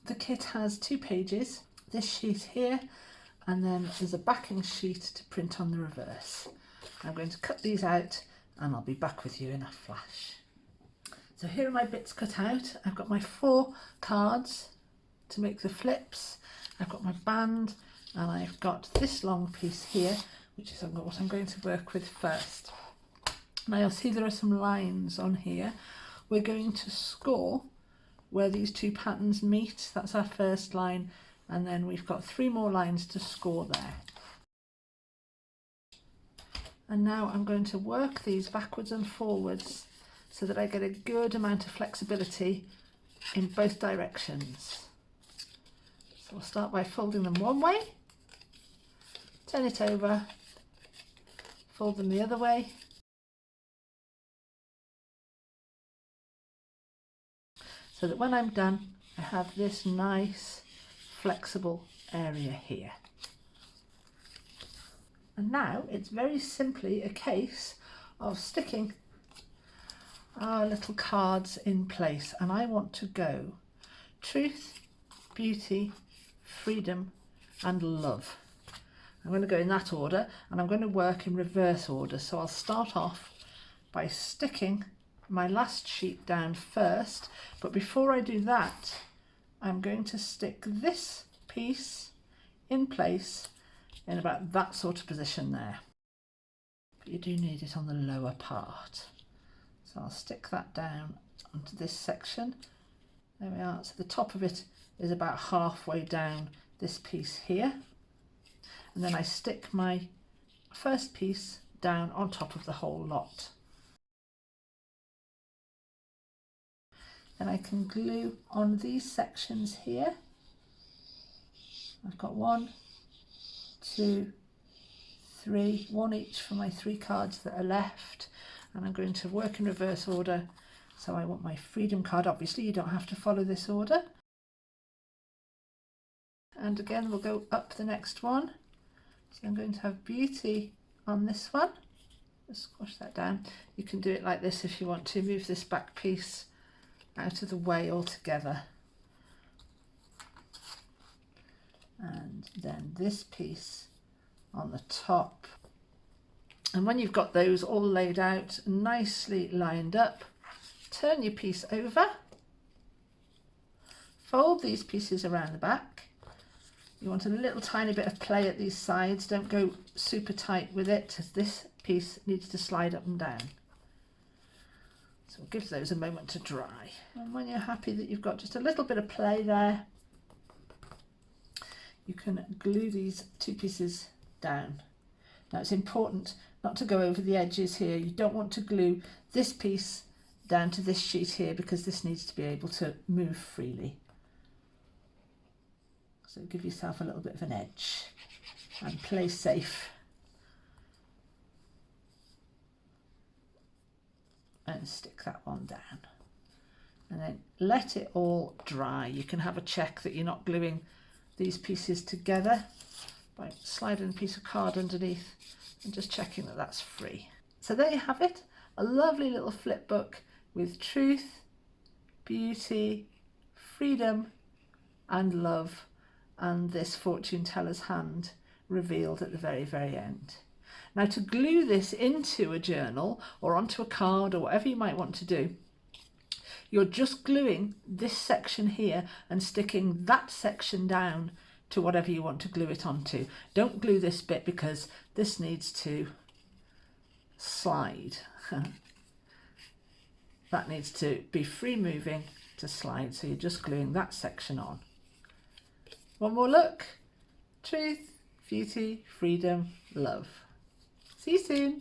The kit has 2 pages, this sheet here, and then there's a backing sheet to print on the reverse. I'm going to cut these out and I'll be back with you in a flash. So here are my bits cut out. I've got my 4 cards to make the flips. I've got my band and I've got this long piece here, which is what I'm going to work with first. Now you'll see there are some lines on here. We're going to score where these 2 patterns meet. That's our first line, and then we've got 3 more lines to score there. And now I'm going to work these backwards and forwards so that I get a good amount of flexibility in both directions. So we'll start by folding them one way, turn it over, fold them the other way, so that when I'm done I have this nice flexible area here. And now it's very simply a case of sticking our little cards in place, and I want to go truth, beauty, freedom and love. I'm going to go in that order, and I'm going to work in reverse order. So I'll start off by sticking my last sheet down first, but before I do that I'm going to stick this piece in place in about that sort of position there. But you do need it on the lower part. So I'll stick that down onto this section. There we are. So the top of it is about halfway down this piece here. And then I stick my first piece down on top of the whole lot. Then I can glue on these sections here. I've got 1, 2, 3, 1 each for my 3 cards that are left, and I'm going to work in reverse order. So I want my freedom card. Obviously you don't have to follow this order. And again we'll go up the next one. So I'm going to have beauty on this one. Just squash that down. You can do it like this if you want to. Move this back piece out of the way altogether. And then this piece on the top. And when you've got those all laid out, nicely lined up, turn your piece over, fold these pieces around the back. You want a little tiny bit of play at these sides. Don't go super tight with it, as this piece needs to slide up and down. So we'll give those a moment to dry. And when you're happy that you've got just a little bit of play there, you can glue these 2 pieces down. Now it's important not to go over the edges here. You don't want to glue this piece down to this sheet here, because this needs to be able to move freely. So give yourself a little bit of an edge and play safe. And stick that one down. And then let it all dry. You can have a check that you're not gluing these pieces together by sliding a piece of card underneath and just checking that that's free. So there you have it, a lovely little flip book with truth, beauty, freedom and love, and this fortune teller's hand revealed at the very, very end. Now to glue this into a journal or onto a card or whatever you might want to do, you're just gluing this section here and sticking that section down to whatever you want to glue it onto. Don't glue this bit because this needs to slide. That needs to be free moving to slide, so you're just gluing that section on. One more look. Truth, beauty, freedom, love. See you soon.